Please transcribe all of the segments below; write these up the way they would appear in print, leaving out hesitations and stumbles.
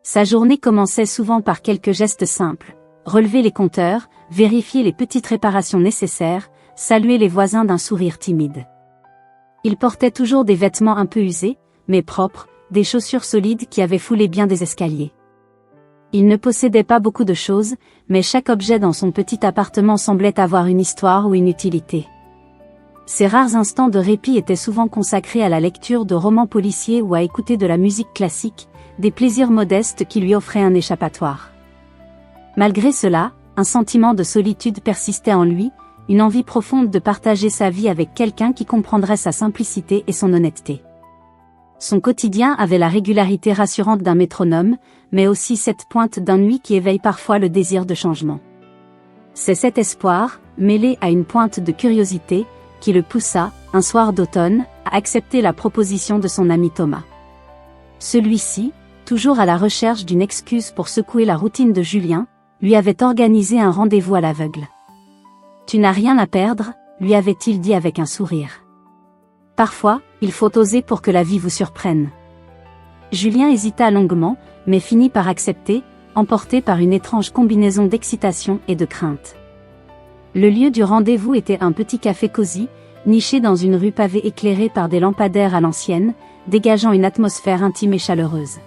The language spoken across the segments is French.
Sa journée commençait souvent par quelques gestes simples, relever les compteurs, vérifier les petites réparations nécessaires, saluer les voisins d'un sourire timide. Il portait toujours des vêtements un peu usés, mais propres, des chaussures solides qui avaient foulé bien des escaliers. Il ne possédait pas beaucoup de choses, mais chaque objet dans son petit appartement semblait avoir une histoire ou une utilité. Ses rares instants de répit étaient souvent consacrés à la lecture de romans policiers ou à écouter de la musique classique, des plaisirs modestes qui lui offraient un échappatoire. Malgré cela, un sentiment de solitude persistait en lui, une envie profonde de partager sa vie avec quelqu'un qui comprendrait sa simplicité et son honnêteté. Son quotidien avait la régularité rassurante d'un métronome, mais aussi cette pointe d'ennui qui éveille parfois le désir de changement. C'est cet espoir, mêlé à une pointe de curiosité, qui le poussa, un soir d'automne, à accepter la proposition de son ami Thomas. Celui-ci, toujours à la recherche d'une excuse pour secouer la routine de Julien, lui avait organisé un rendez-vous à l'aveugle. « Tu n'as rien à perdre », lui avait-il dit avec un sourire. « Parfois, il faut oser pour que la vie vous surprenne. » Julien hésita longuement, mais finit par accepter, emporté par une étrange combinaison d'excitation et de crainte. Le lieu du rendez-vous était un petit café cosy, niché dans une rue pavée éclairée par des lampadaires à l'ancienne, dégageant une atmosphère intime et chaleureuse.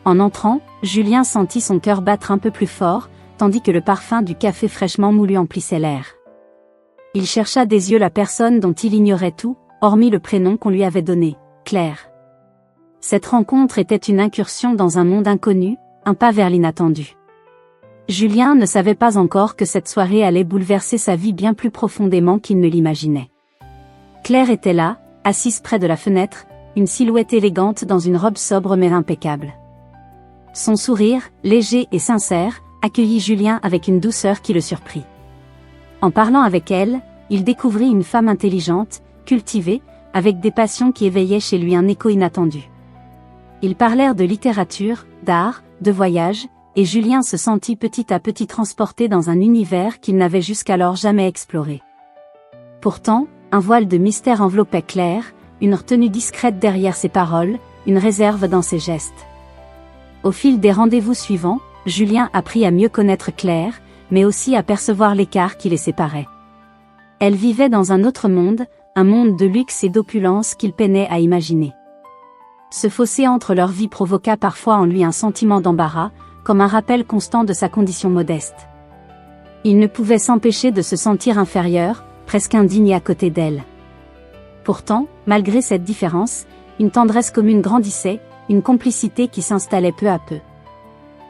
En entrant, Julien sentit son cœur battre un peu plus fort, tandis que le parfum du café fraîchement moulu emplissait l'air. Il chercha des yeux la personne dont il ignorait tout, hormis le prénom qu'on lui avait donné, Claire. Cette rencontre était une incursion dans un monde inconnu, un pas vers l'inattendu. Julien ne savait pas encore que cette soirée allait bouleverser sa vie bien plus profondément qu'il ne l'imaginait. Claire était là, assise près de la fenêtre, une silhouette élégante dans une robe sobre mais impeccable. Son sourire, léger et sincère, accueillit Julien avec une douceur qui le surprit. En parlant avec elle, il découvrit une femme intelligente, cultivée, avec des passions qui éveillaient chez lui un écho inattendu. Ils parlèrent de littérature, d'art, de voyage, et Julien se sentit petit à petit transporté dans un univers qu'il n'avait jusqu'alors jamais exploré. Pourtant, un voile de mystère enveloppait Claire, une retenue discrète derrière ses paroles, une réserve dans ses gestes. Au fil des rendez-vous suivants, Julien apprit à mieux connaître Claire, mais aussi à percevoir l'écart qui les séparait. Elle vivait dans un autre monde, un monde de luxe et d'opulence qu'il peinait à imaginer. Ce fossé entre leurs vies provoqua parfois en lui un sentiment d'embarras, comme un rappel constant de sa condition modeste. Il ne pouvait s'empêcher de se sentir inférieur, presque indigne à côté d'elle. Pourtant, malgré cette différence, une tendresse commune grandissait, une complicité qui s'installait peu à peu.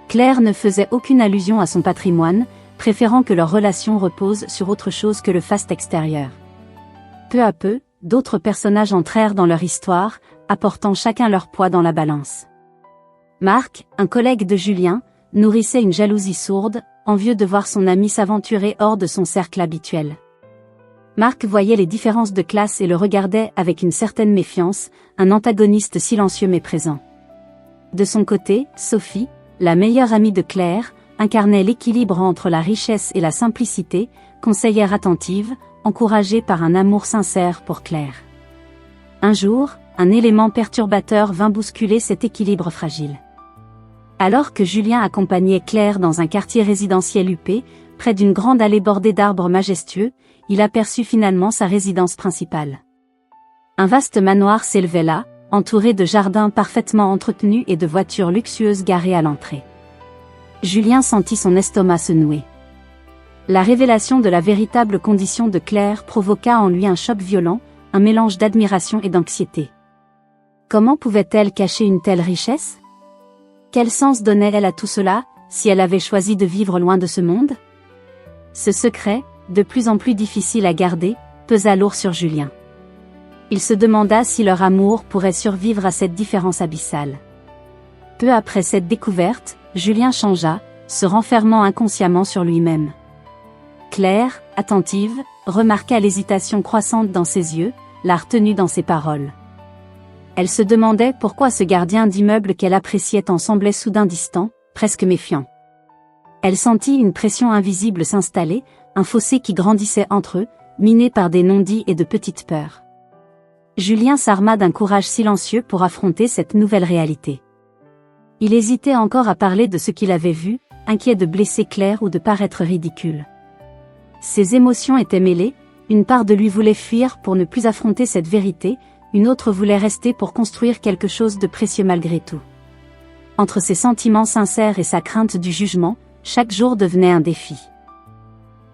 Claire ne faisait aucune allusion à son patrimoine, préférant que leur relation repose sur autre chose que le faste extérieur. Peu à peu, d'autres personnages entrèrent dans leur histoire, apportant chacun leur poids dans la balance. Marc, un collègue de Julien, nourrissait une jalousie sourde, envieux de voir son ami s'aventurer hors de son cercle habituel. Marc voyait les différences de classe et le regardait avec une certaine méfiance, un antagoniste silencieux mais présent. De son côté, Sophie, la meilleure amie de Claire, incarnait l'équilibre entre la richesse et la simplicité, conseillère attentive, encouragée par un amour sincère pour Claire. Un jour, un élément perturbateur vint bousculer cet équilibre fragile. Alors que Julien accompagnait Claire dans un quartier résidentiel huppé, près d'une grande allée bordée d'arbres majestueux, il aperçut finalement sa résidence principale. Un vaste manoir s'élevait là, entouré de jardins parfaitement entretenus et de voitures luxueuses garées à l'entrée. Julien sentit son estomac se nouer. La révélation de la véritable condition de Claire provoqua en lui un choc violent, un mélange d'admiration et d'anxiété. Comment pouvait-elle cacher une telle richesse? Quel sens donnait-elle à tout cela, si elle avait choisi de vivre loin de ce monde? Ce secret, de plus en plus difficile à garder, pesa lourd sur Julien. Il se demanda si leur amour pourrait survivre à cette différence abyssale. Peu après cette découverte, Julien changea, se renfermant inconsciemment sur lui-même. Claire, attentive, remarqua l'hésitation croissante dans ses yeux, la retenue dans ses paroles. Elle se demandait pourquoi ce gardien d'immeuble qu'elle appréciait tant semblait soudain distant, presque méfiant. Elle sentit une pression invisible s'installer, un fossé qui grandissait entre eux, miné par des non-dits et de petites peurs. Julien s'arma d'un courage silencieux pour affronter cette nouvelle réalité. Il hésitait encore à parler de ce qu'il avait vu, inquiet de blesser Claire ou de paraître ridicule. Ses émotions étaient mêlées, une part de lui voulait fuir pour ne plus affronter cette vérité, une autre voulait rester pour construire quelque chose de précieux malgré tout. Entre ses sentiments sincères et sa crainte du jugement, chaque jour devenait un défi.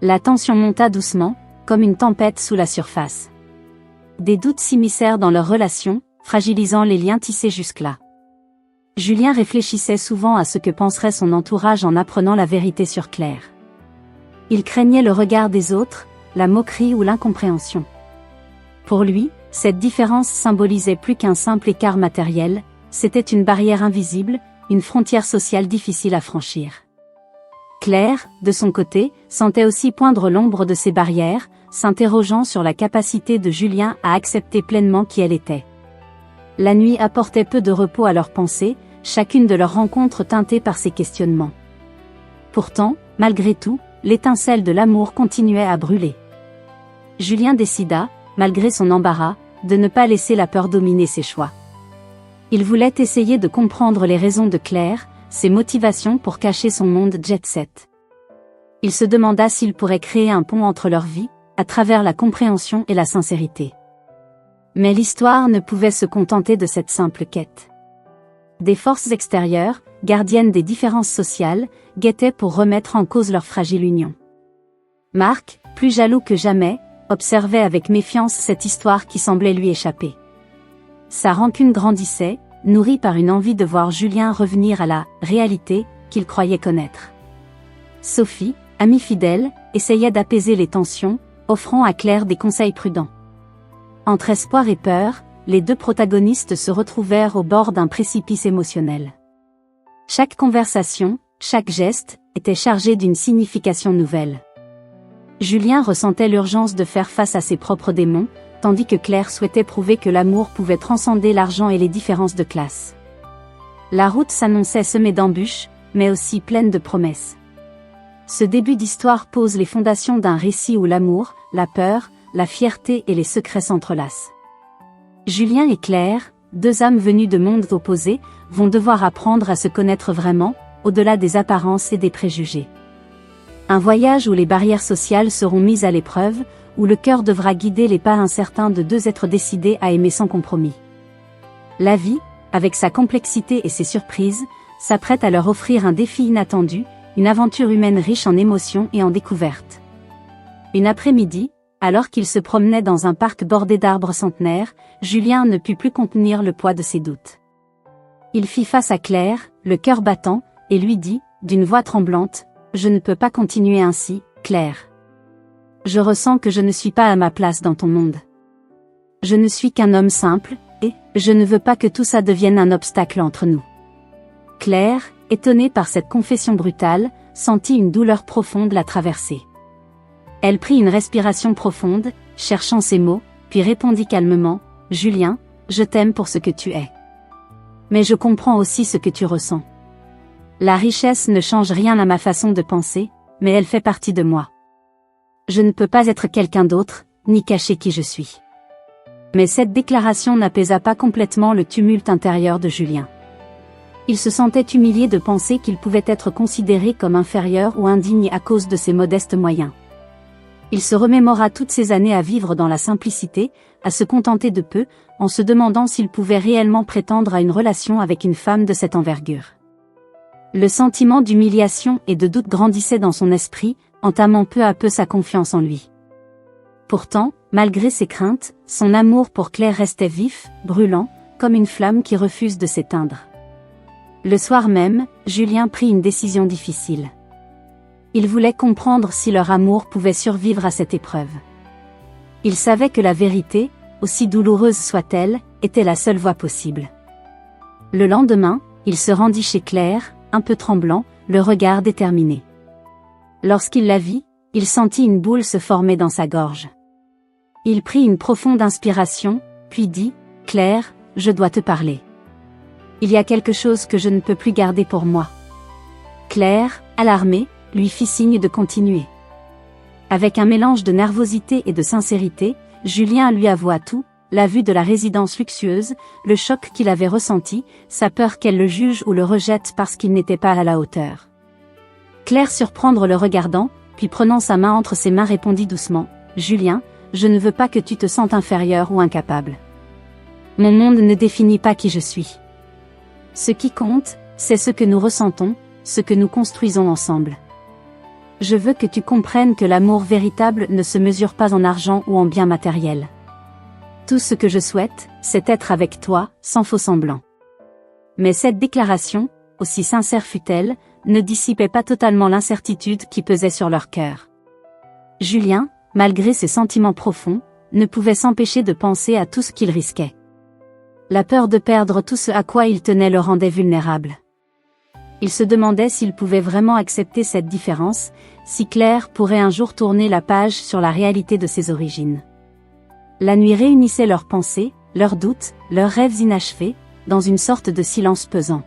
La tension monta doucement, comme une tempête sous la surface. Des doutes s'immiscèrent dans leur relation, fragilisant les liens tissés jusque-là. Julien réfléchissait souvent à ce que penserait son entourage en apprenant la vérité sur Claire. Il craignait le regard des autres, la moquerie ou l'incompréhension. Pour lui, cette différence symbolisait plus qu'un simple écart matériel, c'était une barrière invisible, une frontière sociale difficile à franchir. Claire, de son côté, sentait aussi poindre l'ombre de ces barrières, s'interrogeant sur la capacité de Julien à accepter pleinement qui elle était. La nuit apportait peu de repos à leurs pensées, chacune de leurs rencontres teintée par ces questionnements. Pourtant, malgré tout, l'étincelle de l'amour continuait à brûler. Julien décida, malgré son embarras, de ne pas laisser la peur dominer ses choix. Il voulait essayer de comprendre les raisons de Claire, ses motivations pour cacher son monde jet-set. Il se demanda s'il pourrait créer un pont entre leurs vies, à travers la compréhension et la sincérité. Mais l'histoire ne pouvait se contenter de cette simple quête. Des forces extérieures, gardiennes des différences sociales, guettaient pour remettre en cause leur fragile union. Marc, plus jaloux que jamais, observait avec méfiance cette histoire qui semblait lui échapper. Sa rancune grandissait, nourrie par une envie de voir Julien revenir à la réalité qu'il croyait connaître. Sophie, amie fidèle, essayait d'apaiser les tensions, offrant à Claire des conseils prudents. Entre espoir et peur, les deux protagonistes se retrouvèrent au bord d'un précipice émotionnel. Chaque conversation, chaque geste, était chargé d'une signification nouvelle. Julien ressentait l'urgence de faire face à ses propres démons, tandis que Claire souhaitait prouver que l'amour pouvait transcender l'argent et les différences de classe. La route s'annonçait semée d'embûches, mais aussi pleine de promesses. Ce début d'histoire pose les fondations d'un récit où l'amour, la peur, la fierté et les secrets s'entrelacent. Julien et Claire, deux âmes venues de mondes opposés, vont devoir apprendre à se connaître vraiment, au-delà des apparences et des préjugés. Un voyage où les barrières sociales seront mises à l'épreuve, où le cœur devra guider les pas incertains de deux êtres décidés à aimer sans compromis. La vie, avec sa complexité et ses surprises, s'apprête à leur offrir un défi inattendu, une aventure humaine riche en émotions et en découvertes. Une après-midi, alors qu'il se promenait dans un parc bordé d'arbres centenaires, Julien ne put plus contenir le poids de ses doutes. Il fit face à Claire, le cœur battant, et lui dit, d'une voix tremblante, « Je ne peux pas continuer ainsi, Claire. Je ressens que je ne suis pas à ma place dans ton monde. Je ne suis qu'un homme simple, et je ne veux pas que tout ça devienne un obstacle entre nous. » Claire, étonnée par cette confession brutale, sentit une douleur profonde la traverser. Elle prit une respiration profonde, cherchant ses mots, puis répondit calmement, « Julien, je t'aime pour ce que tu es. Mais je comprends aussi ce que tu ressens. La richesse ne change rien à ma façon de penser, mais elle fait partie de moi. Je ne peux pas être quelqu'un d'autre, ni cacher qui je suis. » Mais cette déclaration n'apaisa pas complètement le tumulte intérieur de Julien. Il se sentait humilié de penser qu'il pouvait être considéré comme inférieur ou indigne à cause de ses modestes moyens. Il se remémora toutes ces années à vivre dans la simplicité, à se contenter de peu, en se demandant s'il pouvait réellement prétendre à une relation avec une femme de cette envergure. Le sentiment d'humiliation et de doute grandissait dans son esprit, entamant peu à peu sa confiance en lui. Pourtant, malgré ses craintes, son amour pour Claire restait vif, brûlant, comme une flamme qui refuse de s'éteindre. Le soir même, Julien prit une décision difficile. Il voulait comprendre si leur amour pouvait survivre à cette épreuve. Il savait que la vérité, aussi douloureuse soit-elle, était la seule voie possible. Le lendemain, il se rendit chez Claire, un peu tremblant, le regard déterminé. Lorsqu'il la vit, il sentit une boule se former dans sa gorge. Il prit une profonde inspiration, puis dit, « Claire, je dois te parler. Il y a quelque chose que je ne peux plus garder pour moi. » Claire, alarmée, lui fit signe de continuer. Avec un mélange de nervosité et de sincérité, Julien lui avoua tout, la vue de la résidence luxueuse, le choc qu'il avait ressenti, sa peur qu'elle le juge ou le rejette parce qu'il n'était pas à la hauteur. Claire, surprendre le regardant, puis prenant sa main entre ses mains, répondit doucement, « Julien, je ne veux pas que tu te sentes inférieur ou incapable. Mon monde ne définit pas qui je suis. Ce qui compte, c'est ce que nous ressentons, ce que nous construisons ensemble. Je veux que tu comprennes que l'amour véritable ne se mesure pas en argent ou en biens matériels. Tout ce que je souhaite, c'est être avec toi, sans faux semblant. » Mais cette déclaration, aussi sincère fut-elle, ne dissipait pas totalement l'incertitude qui pesait sur leur cœur. Julien, malgré ses sentiments profonds, ne pouvait s'empêcher de penser à tout ce qu'il risquait. La peur de perdre tout ce à quoi il tenait le rendait vulnérable. Il se demandait s'il pouvait vraiment accepter cette différence, si Claire pourrait un jour tourner la page sur la réalité de ses origines. La nuit réunissait leurs pensées, leurs doutes, leurs rêves inachevés, dans une sorte de silence pesant.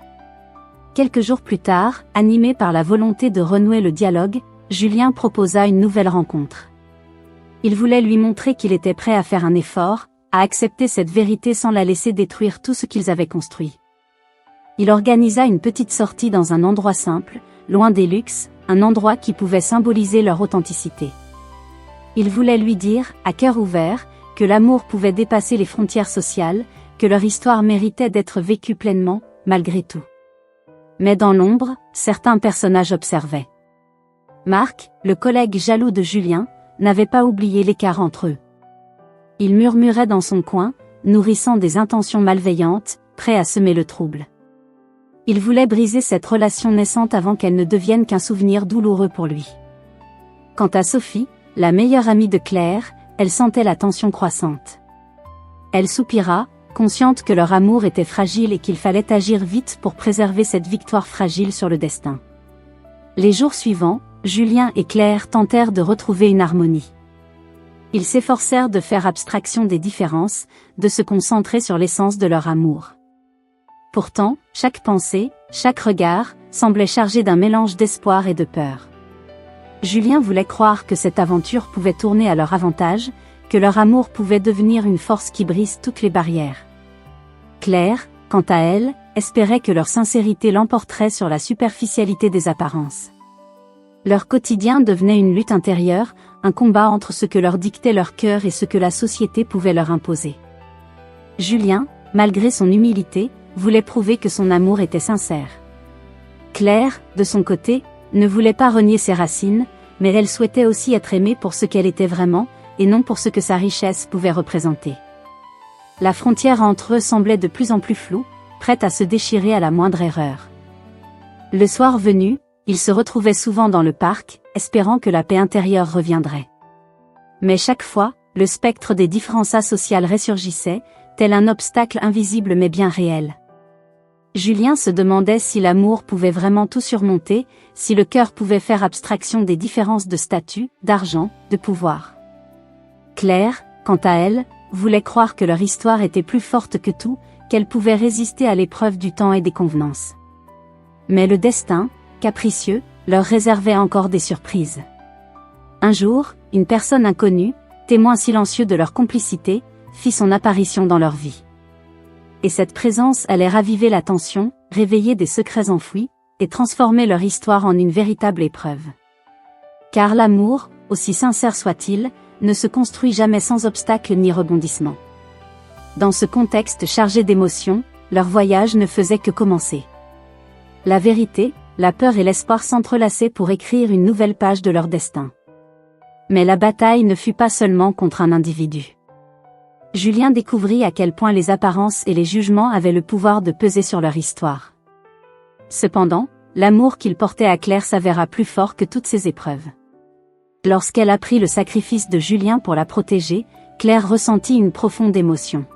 Quelques jours plus tard, animé par la volonté de renouer le dialogue, Julien proposa une nouvelle rencontre. Il voulait lui montrer qu'il était prêt à faire un effort, à accepter cette vérité sans la laisser détruire tout ce qu'ils avaient construit. Il organisa une petite sortie dans un endroit simple, loin des luxes, un endroit qui pouvait symboliser leur authenticité. Il voulait lui dire, à cœur ouvert, que l'amour pouvait dépasser les frontières sociales, que leur histoire méritait d'être vécue pleinement, malgré tout. Mais dans l'ombre, certains personnages observaient. Marc, le collègue jaloux de Julien, n'avait pas oublié l'écart entre eux. Il murmurait dans son coin, nourrissant des intentions malveillantes, prêt à semer le trouble. Il voulait briser cette relation naissante avant qu'elle ne devienne qu'un souvenir douloureux pour lui. Quant à Sophie, la meilleure amie de Claire, elle sentait la tension croissante. Elle soupira, consciente que leur amour était fragile et qu'il fallait agir vite pour préserver cette victoire fragile sur le destin. Les jours suivants, Julien et Claire tentèrent de retrouver une harmonie. Ils s'efforcèrent de faire abstraction des différences, de se concentrer sur l'essence de leur amour. Pourtant, chaque pensée, chaque regard, semblait chargé d'un mélange d'espoir et de peur. Julien voulait croire que cette aventure pouvait tourner à leur avantage, que leur amour pouvait devenir une force qui brise toutes les barrières. Claire, quant à elle, espérait que leur sincérité l'emporterait sur la superficialité des apparences. Leur quotidien devenait une lutte intérieure, un combat entre ce que leur dictait leur cœur et ce que la société pouvait leur imposer. Julien, malgré son humilité, voulait prouver que son amour était sincère. Claire, de son côté, ne voulait pas renier ses racines, mais elle souhaitait aussi être aimée pour ce qu'elle était vraiment, et non pour ce que sa richesse pouvait représenter. La frontière entre eux semblait de plus en plus floue, prête à se déchirer à la moindre erreur. Le soir venu, ils se retrouvaient souvent dans le parc, espérant que la paix intérieure reviendrait. Mais chaque fois, le spectre des différences sociales ressurgissait, tel un obstacle invisible mais bien réel. Julien se demandait si l'amour pouvait vraiment tout surmonter, si le cœur pouvait faire abstraction des différences de statut, d'argent, de pouvoir. Claire, quant à elle, voulait croire que leur histoire était plus forte que tout, qu'elle pouvait résister à l'épreuve du temps et des convenances. Mais le destin, capricieux, leur réservait encore des surprises. Un jour, une personne inconnue, témoin silencieux de leur complicité, fit son apparition dans leur vie. Et cette présence allait raviver la tension, réveiller des secrets enfouis, et transformer leur histoire en une véritable épreuve. Car l'amour, aussi sincère soit-il, ne se construit jamais sans obstacle ni rebondissement. Dans ce contexte chargé d'émotions, leur voyage ne faisait que commencer. La vérité, la peur et l'espoir s'entrelaçaient pour écrire une nouvelle page de leur destin. Mais la bataille ne fut pas seulement contre un individu. Julien découvrit à quel point les apparences et les jugements avaient le pouvoir de peser sur leur histoire. Cependant, l'amour qu'il portait à Claire s'avéra plus fort que toutes ces épreuves. Lorsqu'elle apprit le sacrifice de Julien pour la protéger, Claire ressentit une profonde émotion.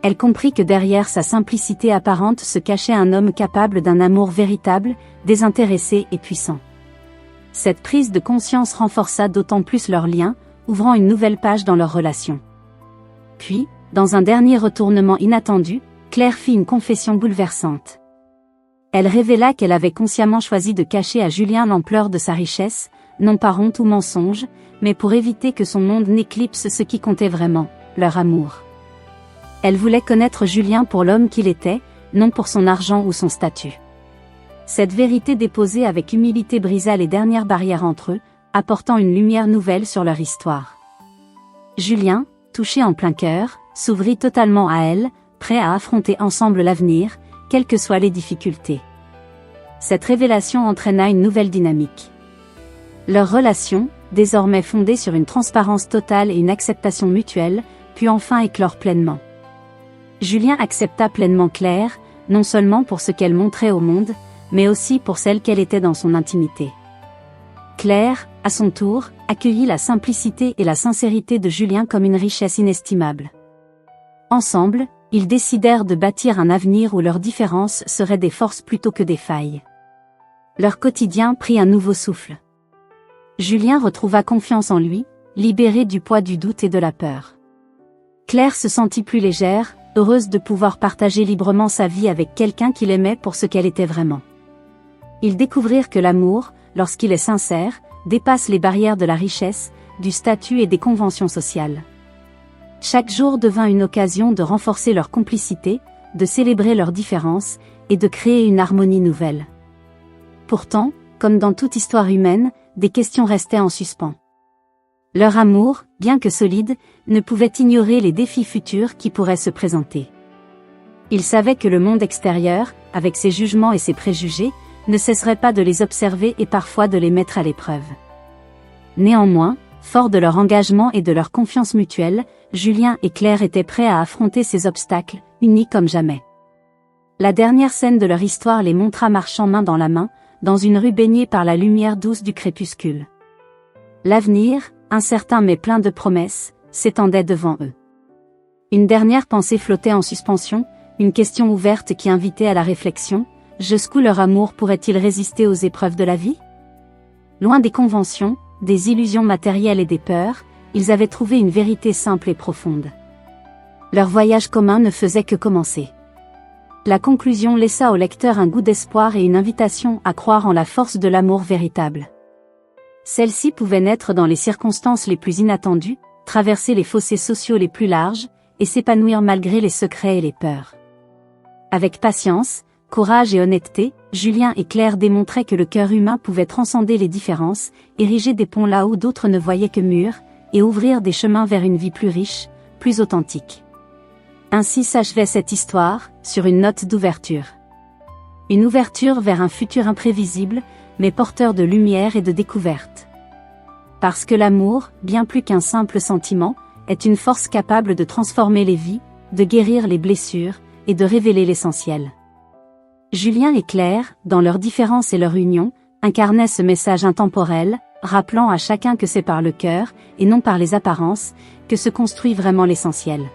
Elle comprit que derrière sa simplicité apparente se cachait un homme capable d'un amour véritable, désintéressé et puissant. Cette prise de conscience renforça d'autant plus leur lien, ouvrant une nouvelle page dans leur relation. Puis, dans un dernier retournement inattendu, Claire fit une confession bouleversante. Elle révéla qu'elle avait consciemment choisi de cacher à Julien l'ampleur de sa richesse, non par honte ou mensonge, mais pour éviter que son monde n'éclipse ce qui comptait vraiment, leur amour. Elle voulait connaître Julien pour l'homme qu'il était, non pour son argent ou son statut. Cette vérité déposée avec humilité brisa les dernières barrières entre eux, apportant une lumière nouvelle sur leur histoire. Julien, touché en plein cœur, s'ouvrit totalement à elle, prêt à affronter ensemble l'avenir, quelles que soient les difficultés. Cette révélation entraîna une nouvelle dynamique. Leur relation, désormais fondée sur une transparence totale et une acceptation mutuelle, put enfin éclore pleinement. Julien accepta pleinement Claire, non seulement pour ce qu'elle montrait au monde, mais aussi pour celle qu'elle était dans son intimité. Claire, à son tour, accueillit la simplicité et la sincérité de Julien comme une richesse inestimable. Ensemble, ils décidèrent de bâtir un avenir où leurs différences seraient des forces plutôt que des failles. Leur quotidien prit un nouveau souffle. Julien retrouva confiance en lui, libéré du poids du doute et de la peur. Claire se sentit plus légère, heureuse de pouvoir partager librement sa vie avec quelqu'un qu'il aimait pour ce qu'elle était vraiment. Ils découvrirent que l'amour, lorsqu'il est sincère, dépasse les barrières de la richesse, du statut et des conventions sociales. Chaque jour devint une occasion de renforcer leur complicité, de célébrer leurs différences, et de créer une harmonie nouvelle. Pourtant, comme dans toute histoire humaine, des questions restaient en suspens. Leur amour, bien que solide, ne pouvait ignorer les défis futurs qui pourraient se présenter. Ils savaient que le monde extérieur, avec ses jugements et ses préjugés, ne cesserait pas de les observer et parfois de les mettre à l'épreuve. Néanmoins, forts de leur engagement et de leur confiance mutuelle, Julien et Claire étaient prêts à affronter ces obstacles, unis comme jamais. La dernière scène de leur histoire les montra marchant main dans la main, dans une rue baignée par la lumière douce du crépuscule. L'avenir, incertain mais plein de promesses, s'étendait devant eux. Une dernière pensée flottait en suspension, une question ouverte qui invitait à la réflexion: jusqu'où leur amour pourrait-il résister aux épreuves de la vie? Loin des conventions, des illusions matérielles et des peurs, ils avaient trouvé une vérité simple et profonde. Leur voyage commun ne faisait que commencer. La conclusion laissa au lecteur un goût d'espoir et une invitation à croire en la force de l'amour véritable. Celle-ci pouvait naître dans les circonstances les plus inattendues, traverser les fossés sociaux les plus larges, et s'épanouir malgré les secrets et les peurs. Avec patience, courage et honnêteté, Julien et Claire démontraient que le cœur humain pouvait transcender les différences, ériger des ponts là où d'autres ne voyaient que murs, et ouvrir des chemins vers une vie plus riche, plus authentique. Ainsi s'achevait cette histoire, sur une note d'ouverture. Une ouverture vers un futur imprévisible, mais porteur de lumière et de découverte. Parce que l'amour, bien plus qu'un simple sentiment, est une force capable de transformer les vies, de guérir les blessures, et de révéler l'essentiel. Julien et Claire, dans leur différence et leur union, incarnaient ce message intemporel, rappelant à chacun que c'est par le cœur, et non par les apparences, que se construit vraiment l'essentiel.